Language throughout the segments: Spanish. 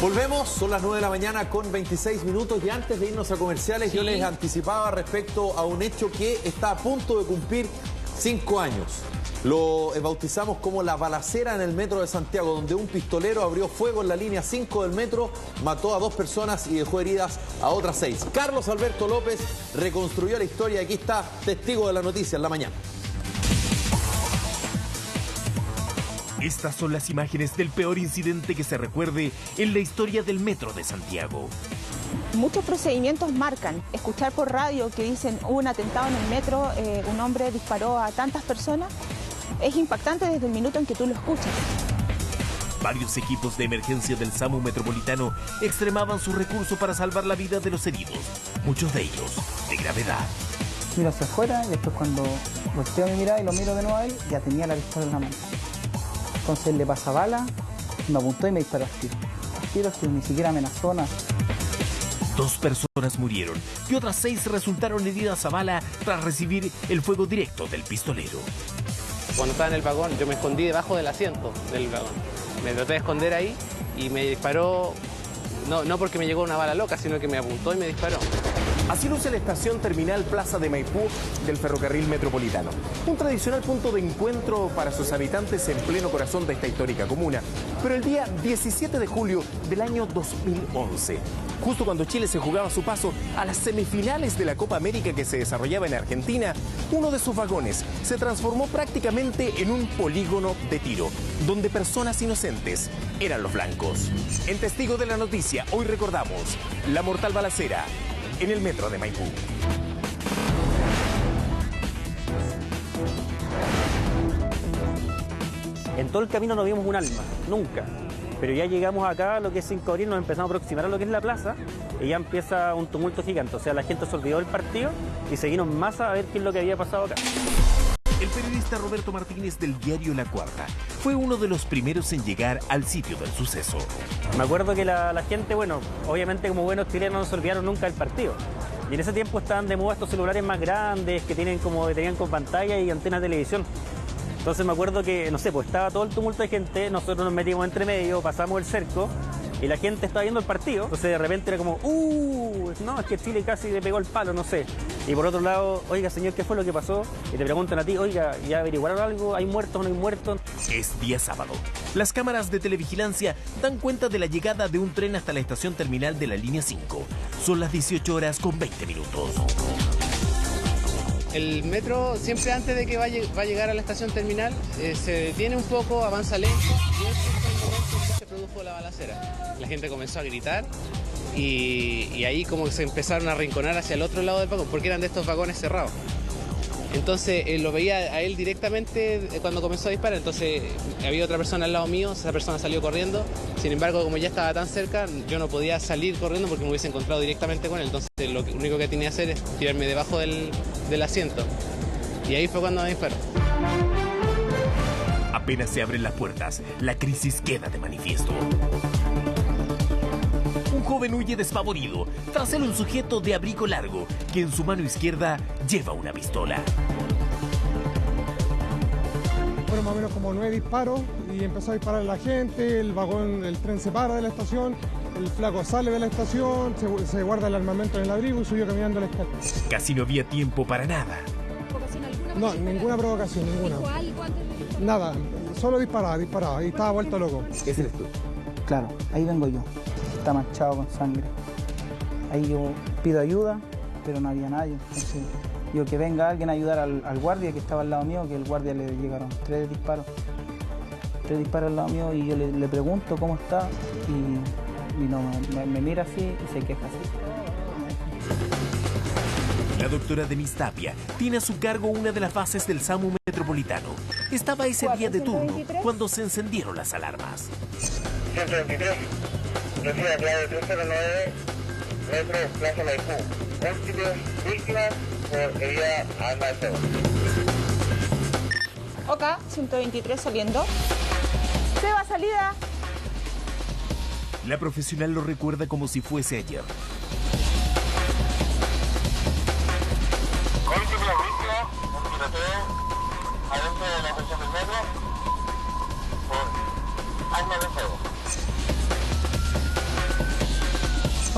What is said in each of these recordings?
Volvemos, son las 9 de la mañana con 26 minutos y antes de irnos a comerciales yo les anticipaba respecto a un hecho que está a punto de cumplir 5 años. Lo bautizamos como la balacera en el metro de Santiago, donde un pistolero abrió fuego en la línea 5 del metro, mató a 2 personas y dejó heridas a otras 6. Carlos Alberto López reconstruyó la historia y aquí está testigo de la noticia en la mañana. Estas son las imágenes del peor incidente que se recuerde en la historia del metro de Santiago. Muchos procedimientos marcan. Escuchar por radio que dicen hubo un atentado en el metro, un hombre disparó a tantas personas, es impactante desde el minuto en que tú lo escuchas. Varios equipos de emergencia del SAMU Metropolitano extremaban sus recursos para salvar la vida de los heridos, muchos de ellos de gravedad. Miro hacia afuera y después cuando volteo mi mirada y lo miro de nuevo a él, ya tenía la pistola en la mano. Entonces le pasa bala, me apuntó y me disparó al tiro. Al tiro que ni siquiera amenazó nada. 2 personas murieron y otras 6 resultaron heridas a bala tras recibir el fuego directo del pistolero. Cuando estaba en el vagón, yo me escondí debajo del asiento del vagón. Me traté de esconder ahí y me disparó, no porque me llegó una bala loca, sino que me apuntó y me disparó. Así luce la estación terminal Plaza de Maipú del ferrocarril metropolitano. Un tradicional punto de encuentro para sus habitantes en pleno corazón de esta histórica comuna. Pero el día 17 de julio del año 2011, justo cuando Chile se jugaba su paso a las semifinales de la Copa América que se desarrollaba en Argentina, uno de sus vagones se transformó prácticamente en un polígono de tiro, donde personas inocentes eran los blancos. En Testigo de la Noticia, hoy recordamos la mortal balacera en el metro de Maipú. En todo el camino no vimos un alma, nunca. Pero ya llegamos acá, lo que es 5 de abril, nos empezamos a aproximar a lo que es la plaza y ya empieza un tumulto gigante. O sea, la gente se olvidó del partido y seguimos en masa a ver qué es lo que había pasado acá. El periodista Roberto Martínez del diario La Cuarta fue uno de los primeros en llegar al sitio del suceso. Me acuerdo que la gente, bueno, obviamente como buenos chilenos no se olvidaron nunca del partido. Y en ese tiempo estaban de moda estos celulares más grandes que tenían con pantalla y antena de televisión. Entonces me acuerdo que, no sé, pues estaba todo el tumulto de gente, nosotros nos metimos entre medio, pasamos el cerco y la gente estaba viendo el partido. Entonces de repente era como, no, es que Chile casi le pegó el palo, no sé. Y por otro lado, oiga señor, ¿qué fue lo que pasó? Y te preguntan a ti, oiga, ¿ya averiguaron algo? ¿Hay muertos o no hay muertos? Es día sábado. Las cámaras de televigilancia dan cuenta de la llegada de un tren hasta la estación terminal de la línea 5. Son las 18 horas con 20 minutos. El metro, siempre antes de que va a llegar a la estación terminal, se detiene un poco, avanza lento, y ese fue el momento en que se produjo la balacera. La gente comenzó a gritar y ahí como que se empezaron a arrinconar hacia el otro lado del vagón, porque eran de estos vagones cerrados. Entonces lo veía a él directamente cuando comenzó a disparar, entonces había otra persona al lado mío, esa persona salió corriendo, sin embargo como ya estaba tan cerca, yo no podía salir corriendo porque me hubiese encontrado directamente con él, entonces lo único que tenía que hacer es tirarme debajo del asiento, y ahí fue cuando me disparó. Apenas se abren las puertas, la crisis queda de manifiesto. Un joven huye despavorido, tras él un sujeto de abrigo largo, que en su mano izquierda lleva una pistola. Fueron más o menos como 9 disparos y empezó a disparar a la gente, el vagón, el tren se para de la estación, el flaco sale de la estación, se guarda el armamento en el abrigo y subió caminando a la escalera. Casi no había tiempo para nada. No, ninguna provocación, ninguna. Nada, solo disparaba y estaba vuelto loco. ¿Ese eres tú? Claro, ahí vengo yo. Está manchado con sangre. Ahí yo pido ayuda, pero no había nadie. Entonces, digo que venga alguien a ayudar al guardia que estaba al lado mío, que el guardia le llegaron 3 disparos. 3 disparos al lado mío y yo le pregunto cómo está y no, me mira así y se queja así. La doctora Denise Tapia tiene a su cargo una de las bases del SAMU Metropolitano. Estaba ese día de turno cuando se encendieron las alarmas. 123, recibe clave 309, metro Plaza Maipú. Múltiples víctimas por herida a arma de fuego. Ok, 123 saliendo. Seba, salida. La profesional lo recuerda como si fuese ayer. Múltiples víctimas, un tiroteo adentro de la estación del metro por arma de fuego.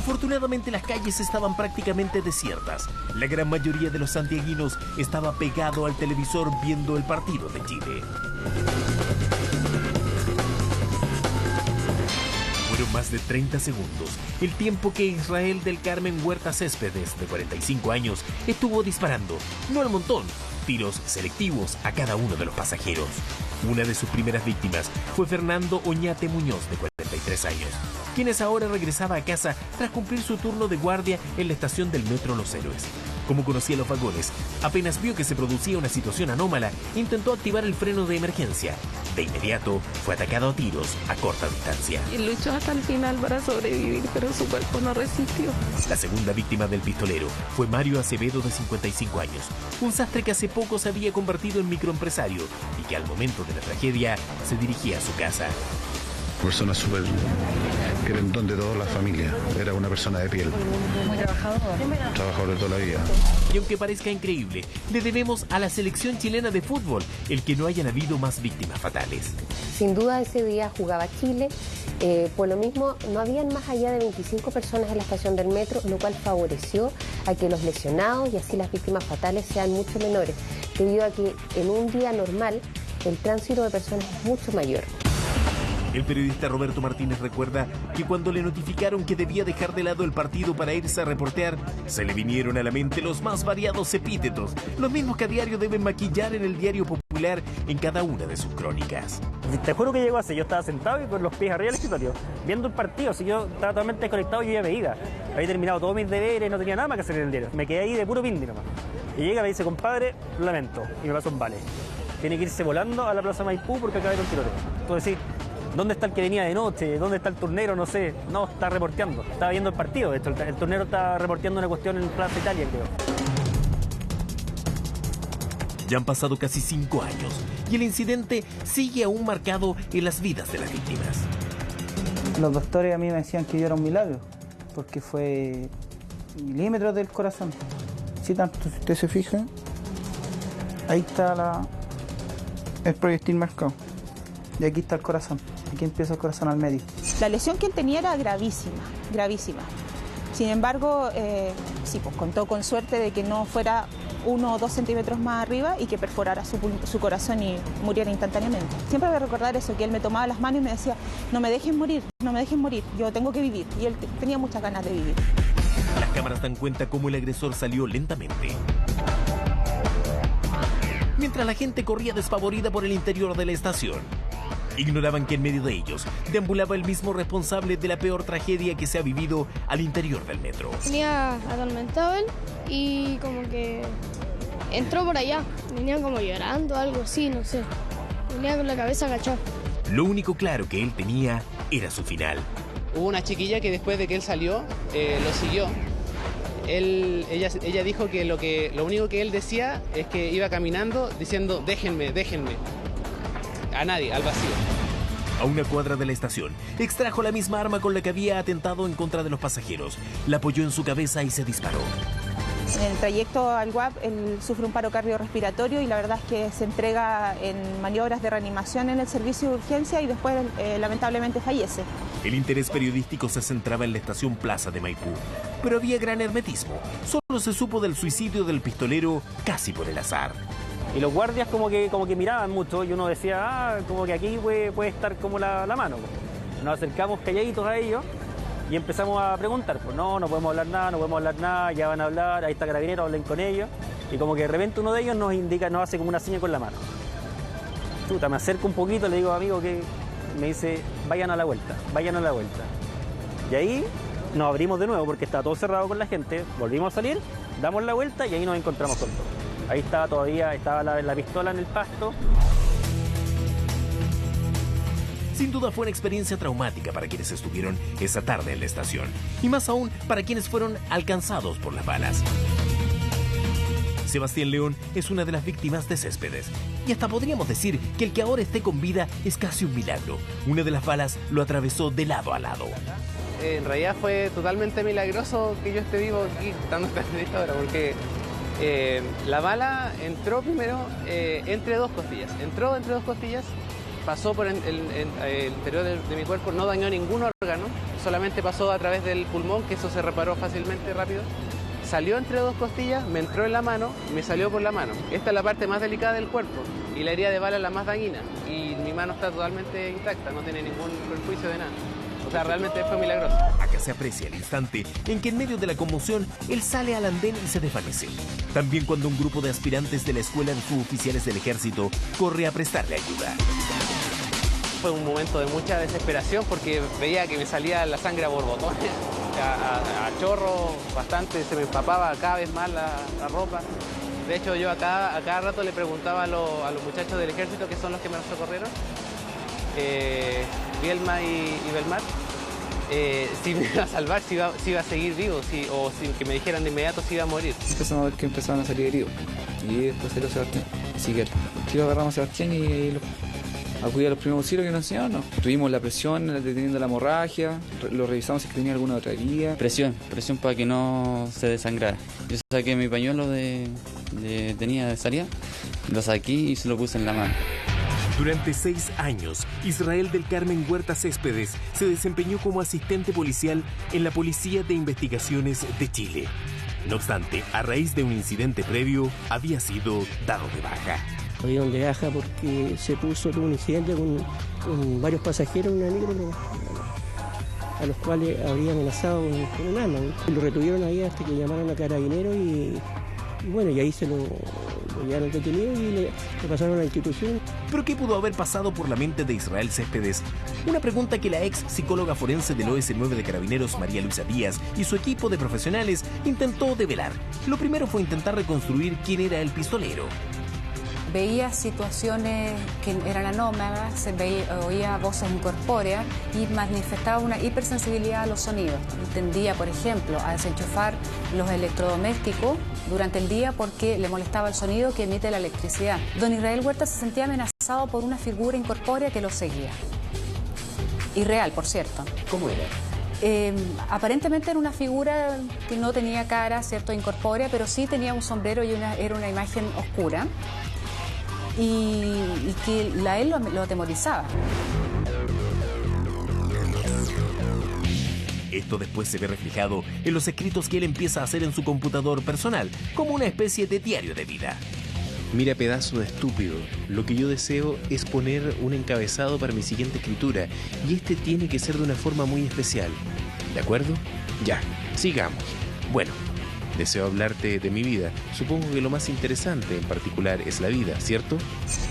Afortunadamente las calles estaban prácticamente desiertas. La gran mayoría de los santiaguinos estaba pegado al televisor viendo el partido de Chile. Fueron más de 30 segundos, el tiempo que Israel del Carmen Huerta Céspedes, de 45 años, estuvo disparando, no al montón, tiros selectivos a cada uno de los pasajeros. Una de sus primeras víctimas fue Fernando Oñate Muñoz, de 43 años, quien ahora regresaba a casa tras cumplir su turno de guardia en la estación del Metro Los Héroes. Como conocía los vagones, apenas vio que se producía una situación anómala, intentó activar el freno de emergencia. De inmediato, fue atacado a tiros a corta distancia. Y luchó hasta el final para sobrevivir, pero su cuerpo no resistió. La segunda víctima del pistolero fue Mario Acevedo, de 55 años, un sastre que hace poco se había convertido en microempresario y que al momento de la tragedia se dirigía a su casa. Persona súper querendón de toda la familia, era una persona de piel. Muy Trabajador de toda la vida. Y aunque parezca increíble, le debemos a la selección chilena de fútbol el que no hayan habido más víctimas fatales. Sin duda ese día jugaba Chile, por lo mismo no habían más allá de 25 personas en la estación del metro, lo cual favoreció a que los lesionados y así las víctimas fatales sean mucho menores, debido a que en un día normal el tránsito de personas es mucho mayor. El periodista Roberto Martínez recuerda que cuando le notificaron que debía dejar de lado el partido para irse a reportear, se le vinieron a la mente los más variados epítetos, los mismos que a diario deben maquillar en el Diario Popular en cada una de sus crónicas. Te juro que llegó así, yo estaba sentado y con los pies arriba del escritorio, viendo el partido, si yo estaba totalmente desconectado y yo ya me iba. Había terminado todos mis deberes, no tenía nada más que hacer en el diario. Me quedé ahí de puro pindi nomás. Y llega y me dice, compadre, lo lamento, y me pasa un vale. Tiene que irse volando a la Plaza Maipú porque acaba de haber un tiroteo. Entonces, ¿dónde está el que venía de noche? ¿Dónde está el turnero? No sé. No, está reporteando. Estaba viendo el partido. De hecho, el turnero está reporteando una cuestión en Plaza Italia, creo. Ya han pasado casi 5 años y el incidente sigue aún marcado en las vidas de las víctimas. Los doctores a mí me decían que yo era un milagro, porque fue milímetros del corazón. Si tanto, si usted se fija, ahí está el proyectil marcado. Y aquí está el corazón. Aquí empieza el corazón al medio. La lesión que él tenía era gravísima, gravísima. Sin embargo, sí, pues contó con suerte de que no fuera 1 o 2 centímetros más arriba y que perforara su corazón y muriera instantáneamente. Siempre voy a recordar eso, que él me tomaba las manos y me decía, no me dejen morir, no me dejen morir, yo tengo que vivir. Y él tenía muchas ganas de vivir. Las cámaras dan cuenta cómo el agresor salió lentamente, mientras la gente corría despavorida por el interior de la estación. Ignoraban que en medio de ellos deambulaba el mismo responsable de la peor tragedia que se ha vivido al interior del metro. Venía atormentado él y como que entró por allá. Venía como llorando, algo así, no sé. Venía con la cabeza agachada. Lo único claro que él tenía era su final. Hubo una chiquilla que después de que él salió, lo siguió. Ella dijo que lo único que él decía es que iba caminando diciendo, déjenme, déjenme. A nadie, al vacío. A una cuadra de la estación, extrajo la misma arma con la que había atentado en contra de los pasajeros. La apoyó en su cabeza y se disparó. En el trayecto al GUAP, él sufre un paro cardiorrespiratorio y la verdad es que se entrega en maniobras de reanimación en el servicio de urgencia y después lamentablemente fallece. El interés periodístico se centraba en la estación Plaza de Maipú, pero había gran hermetismo. Solo se supo del suicidio del pistolero casi por el azar. Y los guardias como que miraban mucho y uno decía, como que aquí puede estar como la mano. Nos acercamos calladitos a ellos y empezamos a preguntar, pues no podemos hablar nada, ya van a hablar, ahí está Carabineros, hablen con ellos. Y como que de repente uno de ellos nos hace como una seña con la mano. Chuta, me acerco un poquito, le digo, amigo, que me dice, vayan a la vuelta. Y ahí nos abrimos de nuevo porque estaba todo cerrado con la gente, volvimos a salir, damos la vuelta y ahí nos encontramos con todo. Ahí estaba la pistola en el pasto. Sin duda fue una experiencia traumática para quienes estuvieron esa tarde en la estación. Y más aún para quienes fueron alcanzados por las balas. Sebastián León es una de las víctimas de Céspedes. Y hasta podríamos decir que el que ahora esté con vida es casi un milagro. Una de las balas lo atravesó de lado a lado. En realidad fue totalmente milagroso que yo esté vivo aquí dando esta entrevista ahora, porque la bala entró primero entre dos costillas. Entró entre dos costillas pasó por el interior de mi cuerpo, no dañó ningún órgano, solamente pasó a través del pulmón, que eso se reparó fácilmente, rápido. Salió entre dos costillas, me entró en la mano, me salió por la mano. Esta es la parte más delicada del cuerpo y la herida de bala es la más dañina. Y mi mano está totalmente intacta, no tiene ningún perjuicio de nada. O sea, realmente fue milagroso. Acá se aprecia el instante en que en medio de la conmoción él sale al andén y se desvanece. También cuando un grupo de aspirantes de la Escuela de Suboficiales del Ejército corre a prestarle ayuda. Fue un momento de mucha desesperación porque veía que me salía la sangre a borbotones, a chorro bastante, se me empapaba cada vez más la ropa. De hecho, yo a cada rato le preguntaba a los muchachos del ejército, que son los que me socorrieron, Bielma y Belmar, si me iba a salvar, si iba a seguir vivo, o si que me dijeran de inmediato si iba a morir. Empezamos a ver que empezaban a salir heridos y después salió Sebastián. Así que lo agarramos a Sebastián y acudí a los primeros auxilios que nos enseñaron, ¿no? Tuvimos la presión, deteniendo la hemorragia, lo revisamos si tenía alguna otra herida. Presión para que no se desangrara. Yo saqué mi pañuelo tenía de salida, lo saqué y se lo puse en la mano. Durante 6 años, Israel del Carmen Huerta Céspedes se desempeñó como asistente policial en la Policía de Investigaciones de Chile. No obstante, a raíz de un incidente previo, había sido dado de baja. Había un de baja porque tuvo un incidente con varios pasajeros en una micro a los cuales habría amenazado con un arma. Lo retuvieron ahí hasta que llamaron a Carabineros y bueno, y ahí se lo llevaron detenido y le pasaron a la institución. ¿Pero qué pudo haber pasado por la mente de Israel Céspedes? Una pregunta que la ex psicóloga forense del OS9 de Carabineros, María Luisa Díaz, y su equipo de profesionales intentó develar. Lo primero fue intentar reconstruir quién era el pistolero. Veía situaciones que eran anómalas, oía voces incorpóreas y manifestaba una hipersensibilidad a los sonidos. Tendía, por ejemplo, a desenchufar los electrodomésticos durante el día porque le molestaba el sonido que emite la electricidad. Don Israel Huerta se sentía amenazado por una figura incorpórea que lo seguía. Irreal, por cierto. ¿Cómo era? Aparentemente era una figura que no tenía cara, ¿cierto?, incorpórea, pero sí tenía un sombrero y era una imagen oscura. Y que él lo atemorizaba. Esto después se ve reflejado en los escritos que él empieza a hacer en su computador personal, como una especie de diario de vida. Mira, pedazo de estúpido, lo que yo deseo es poner un encabezado para mi siguiente escritura, y este tiene que ser de una forma muy especial. ¿De acuerdo? Ya, sigamos. Bueno, deseo hablarte de mi vida. Supongo que lo más interesante en particular es la vida, ¿cierto?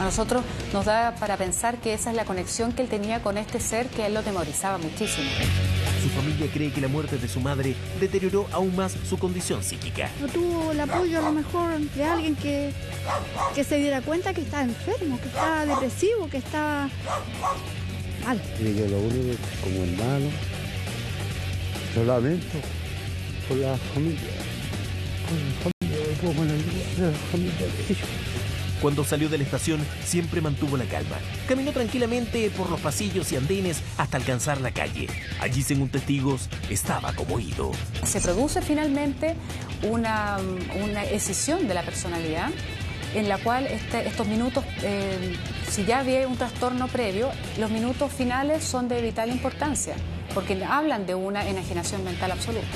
A nosotros nos da para pensar que esa es la conexión que él tenía con este ser que a él lo atemorizaba muchísimo. Su familia cree que la muerte de su madre deterioró aún más su condición psíquica. No tuvo el apoyo a lo mejor de alguien que se diera cuenta que estaba enfermo, que estaba depresivo, que estaba mal. Y yo lo único que como hermano lo lamento por la familia. Cuando salió de la estación, siempre mantuvo la calma. Caminó tranquilamente por los pasillos y andenes hasta alcanzar la calle. Allí, según testigos, estaba como ido. Se produce finalmente una escisión de la personalidad en la cual estos minutos, si ya había un trastorno previo, los minutos finales son de vital importancia, porque hablan de una enajenación mental absoluta.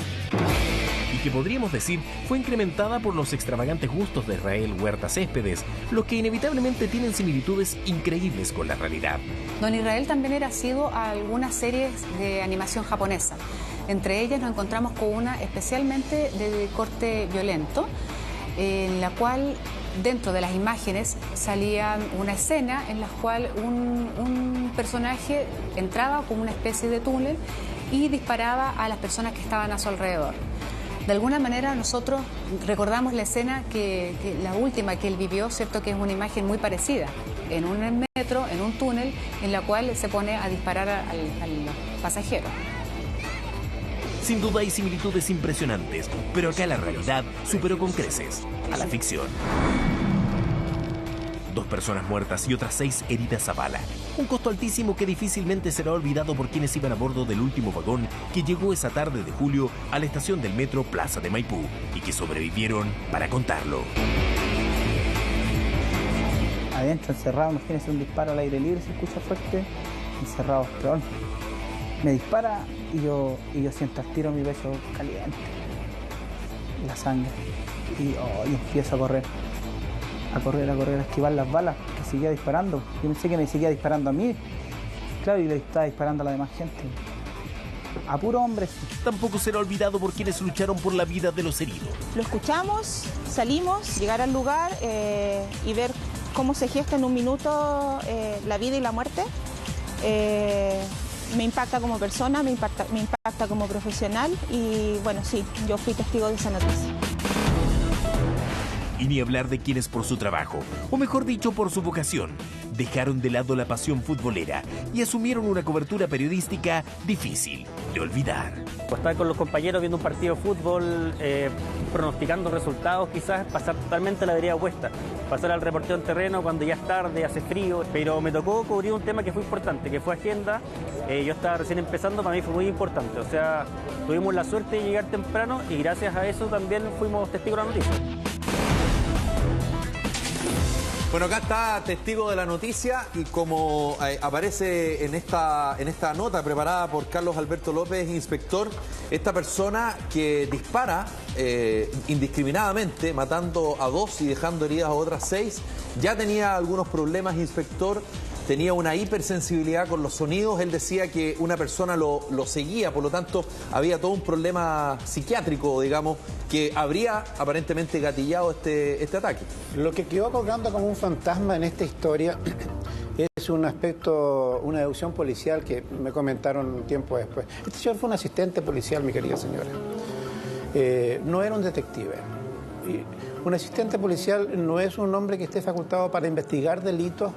Y que podríamos decir fue incrementada por los extravagantes gustos de Israel Huerta Céspedes, los que inevitablemente tienen similitudes increíbles con la realidad. Don Israel también era asiduo a algunas series de animación japonesa. Entre ellas nos encontramos con una especialmente de corte violento, en la cual dentro de las imágenes salía una escena en la cual un personaje entraba como una especie de túnel y disparaba a las personas que estaban a su alrededor. De alguna manera nosotros recordamos la escena la última que él vivió, ¿cierto?, que es una imagen muy parecida, en un metro, en un túnel, en la cual se pone a disparar al pasajero. Sin duda hay similitudes impresionantes, pero acá la realidad superó con creces a la ficción. 2 personas muertas y otras 6 heridas a bala. Un costo altísimo que difícilmente será olvidado por quienes iban a bordo del último vagón que llegó esa tarde de julio a la estación del metro Plaza de Maipú y que sobrevivieron para contarlo. adentro, encerrado, imagínense un disparo al aire libre, se escucha fuerte, encerrado, peor. Me dispara y yo siento al tiro mi pecho caliente, la sangre, y empiezo a correr, a esquivar las balas, que seguía disparando. Yo pensé que me seguía disparando a mí, claro, y le estaba disparando a la demás gente. A puro hombre. Tampoco será olvidado por quienes lucharon por la vida de los heridos. Lo escuchamos, salimos, llegar al lugar y ver cómo se gesta en un minuto la vida y la muerte. Me impacta como persona, me impacta como profesional y bueno, sí, yo fui testigo de esa noticia. Y ni hablar de quienes por su trabajo, o mejor dicho, por su vocación, dejaron de lado la pasión futbolera y asumieron una cobertura periodística difícil de olvidar. Estar con los compañeros viendo un partido de fútbol, pronosticando resultados, quizás pasar totalmente a la vereda opuesta, pasar al reporteo en terreno cuando ya es tarde, hace frío, pero me tocó cubrir un tema que fue importante, que fue agenda. Yo estaba recién empezando, para mí fue muy importante, o sea, tuvimos la suerte de llegar temprano y gracias a eso también fuimos testigos de la noticia. Bueno, acá está testigo de la noticia y como aparece en esta nota preparada por Carlos Alberto López, inspector, esta persona que dispara indiscriminadamente, matando a 2 y dejando heridas a otras 6, ya tenía algunos problemas, inspector. Tenía una hipersensibilidad con los sonidos, él decía que una persona lo seguía, por lo tanto había todo un problema psiquiátrico, digamos, que habría aparentemente gatillado este ataque. Lo que quedó colgando como un fantasma en esta historia es un aspecto, una deducción policial que me comentaron un tiempo después. Este señor fue un asistente policial, mi querida señora. No era un detective. Un asistente policial no es un hombre que esté facultado para investigar delitos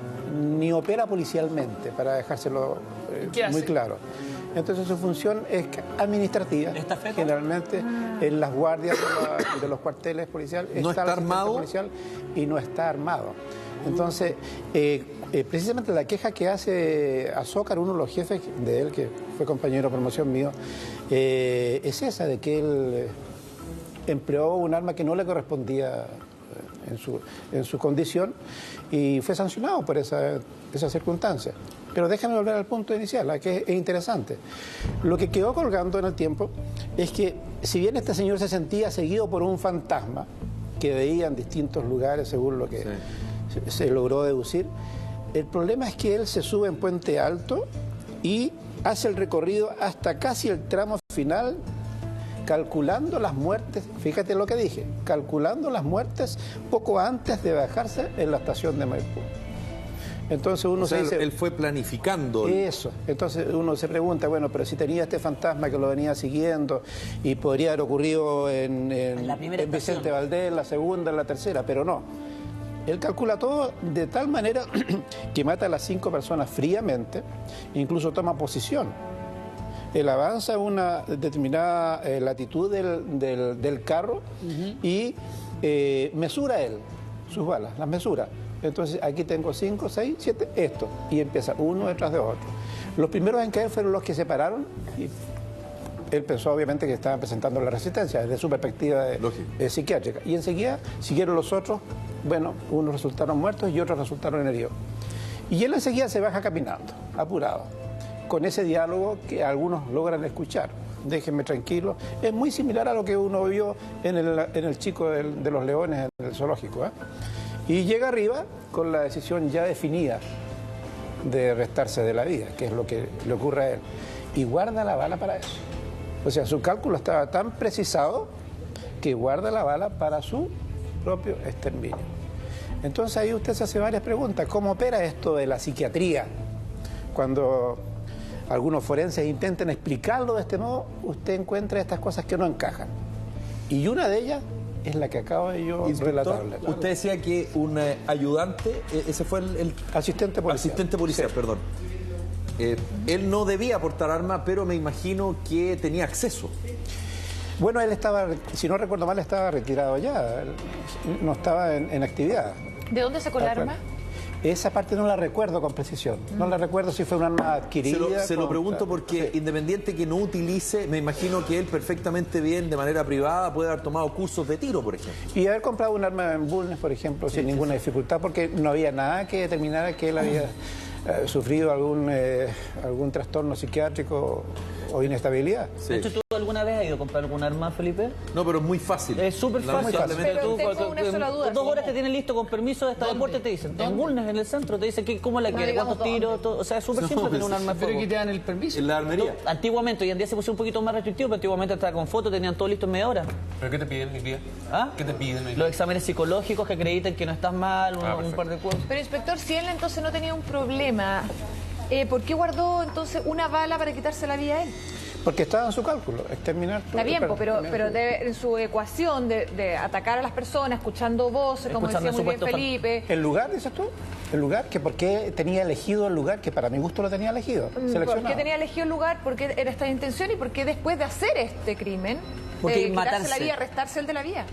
ni opera policialmente, para dejárselo muy claro. Entonces su función es administrativa. Generalmente en las guardias de los cuarteles policiales no está armado policial y no está armado. Entonces, precisamente la queja que hace Azócar, uno de los jefes de él, que fue compañero de promoción mío, es esa, de que él empleó un arma que no le correspondía en su condición y fue sancionado por esa circunstancia. Pero déjame volver al punto inicial, que es interesante. Lo que quedó colgando en el tiempo es que si bien este señor se sentía seguido por un fantasma que veía en distintos lugares, según lo que se logró deducir, el problema es que él se sube en Puente Alto y hace el recorrido hasta casi el tramo final, calculando las muertes, fíjate lo que dije, calculando las muertes poco antes de bajarse en la estación de Maipú. Entonces uno se dice... Él fue planificando. Eso. Entonces uno se pregunta, bueno, pero si tenía este fantasma que lo venía siguiendo y podría haber ocurrido en Vicente Valdés, en la segunda, en la tercera, pero no. Él calcula todo de tal manera que mata a las 5 personas fríamente, incluso toma posición. Él avanza a una determinada latitud del carro y mesura él sus balas, las mesura. Entonces aquí tengo 5, 6, 7, esto. Y empieza uno detrás de otro. Los primeros en caer fueron los que se pararon y él pensó obviamente que estaban presentando la resistencia desde su perspectiva psiquiátrica. Y enseguida siguieron los otros, bueno, unos resultaron muertos y otros resultaron heridos. Y él enseguida se baja caminando, apurado, con ese diálogo que algunos logran escuchar. Déjenme tranquilo. Es muy similar a lo que uno vio en el chico de los leones en el zoológico. Y llega arriba con la decisión ya definida de restarse de la vida, que es lo que le ocurre a él. Y guarda la bala para eso. O sea, su cálculo estaba tan precisado que guarda la bala para su propio exterminio. Entonces ahí usted se hace varias preguntas. ¿Cómo opera esto de la psiquiatría? Cuando algunos forenses intentan explicarlo de este modo, usted encuentra estas cosas que no encajan. Y una de ellas es la que acabo de yo relatarle. Usted decía que un ayudante, ese fue el asistente policial. Asistente policial, sí. Perdón. Él no debía portar arma, pero me imagino que tenía acceso. Bueno, él estaba, si no recuerdo mal, estaba retirado ya, no estaba en actividad. ¿De dónde sacó el arma? Esa parte no la recuerdo con precisión. No la recuerdo si fue un arma adquirida. Se lo pregunto porque independiente que no utilice, me imagino que él perfectamente bien, de manera privada, puede haber tomado cursos de tiro, por ejemplo. Y haber comprado un arma en Bulnes, por ejemplo, sin ninguna dificultad, porque no había nada que determinara que él había sufrido algún trastorno psiquiátrico o inestabilidad. De hecho, ¿tú alguna vez has ido a comprar algún arma, Felipe? No, pero es muy fácil. Es súper fácil. Pero tengo una sola duda. 2 horas te tienen listo con permiso de esta deporte, te dicen. En Bulnes, en el centro, te dicen cómo la quiere, cuántos tiros, todo. O sea, es súper simple tener un arma de fuego. ¿Pero que te dan el permiso? En la armería. Antiguamente, hoy en día se puso un poquito más restrictivo, pero antiguamente estaba con fotos, tenían todo listo en media hora. ¿Pero qué te piden hoy día? ¿Ah? ¿Qué te piden hoy día? Los exámenes psicológicos que acrediten que no estás mal, un par de cosas. Pero, inspector, si él entonces no tenía un problema, ¿por qué guardó entonces una bala para quitarse la vida a él? Porque estaba en su cálculo, exterminar todo. Está bien, pero en su ecuación de atacar a las personas, escuchando voces, como decía muy bien Felipe. ¿El lugar, dices tú? ¿El lugar? ¿Que por qué tenía elegido el lugar? Que para mi gusto lo tenía elegido, ¿Por qué tenía elegido el lugar? ¿Por qué era esta intención? ¿Y por qué después de hacer este crimen, quitarse la vida, restarse el de la vida?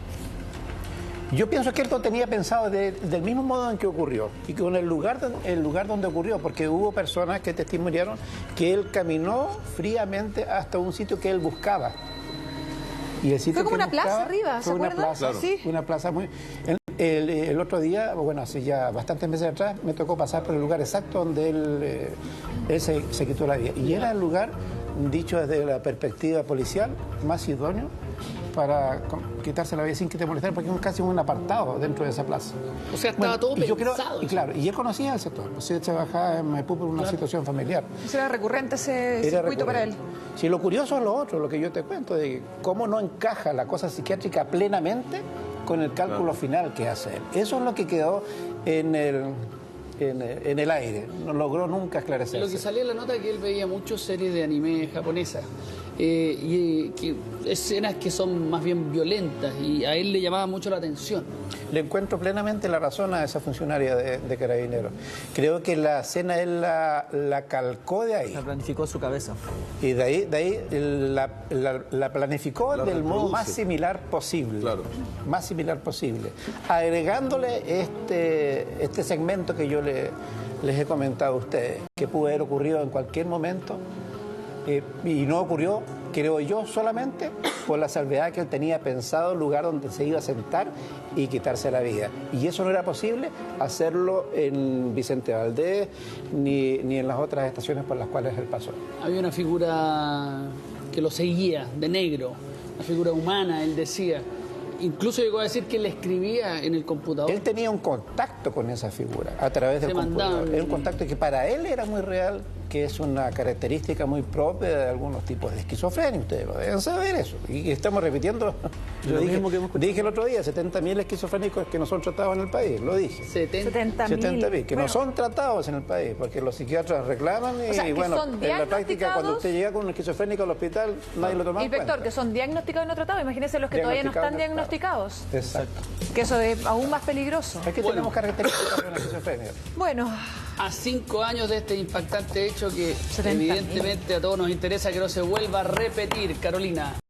Yo pienso que él lo tenía pensado del mismo modo en que ocurrió y con el lugar donde ocurrió, porque hubo personas que testimoniaron que él caminó fríamente hasta un sitio que él buscaba. Y el sitio fue como que una plaza arriba, ¿se acuerdan? Claro. Sí. Una plaza muy... El otro día, bueno, hace ya bastantes meses atrás, me tocó pasar por el lugar exacto donde él se quitó la vida. Y era el lugar, dicho desde la perspectiva policial, más idóneo para quitarse la vida sin que te molestaran, porque es casi un apartado dentro de esa plaza. O sea, estaba todo pensado. Y él conocía el sector. O sea, trabajaba en Maipú por una situación familiar. Eso era recurrente ese circuito para él. Sí, lo curioso es lo otro, lo que yo te cuento, de cómo no encaja la cosa psiquiátrica plenamente con el cálculo final que hace él. Eso es lo que quedó en el aire. No logró nunca esclarecerse. Lo que salía en la nota es que él veía muchas series de anime japonesas. Y escenas que son más bien violentas y a él le llamaba mucho la atención. Le encuentro plenamente la razón a esa funcionaria de Carabineros. Creo que la escena él la calcó de ahí. La planificó en su cabeza. Y de ahí la planificó del modo más similar posible. Claro. Más similar posible. Agregándole este segmento que yo les he comentado a ustedes, que pudo haber ocurrido en cualquier momento. Y no ocurrió, creo yo, solamente por la salvedad que él tenía pensado el lugar donde se iba a sentar y quitarse la vida. Y eso no era posible hacerlo en Vicente Valdés ni en las otras estaciones por las cuales él pasó. Había una figura que lo seguía, de negro, una figura humana, él decía. Incluso llegó a decir que le escribía en el computador. Él tenía un contacto con esa figura a través del computador. Era un contacto que para él era muy real, que es una característica muy propia de algunos tipos de esquizofrenia. Ustedes lo deben saber eso. Y estamos repitiendo. Yo dije el otro día, 70.000 esquizofrénicos que no son tratados en el país. Lo dije. 70.000. Que no son tratados en el país, porque los psiquiatras reclaman y bueno, en la práctica cuando usted llega con un esquizofrénico al hospital, nadie lo toma en cuenta. Inspector, que son diagnosticados y no tratados. Imagínense los que todavía no están diagnosticados. Exacto. Que eso es aún más peligroso. Es que tenemos características de una esquizofrenia. Bueno. A 5 años de este impactante hecho que evidentemente a todos nos interesa que no se vuelva a repetir, Carolina.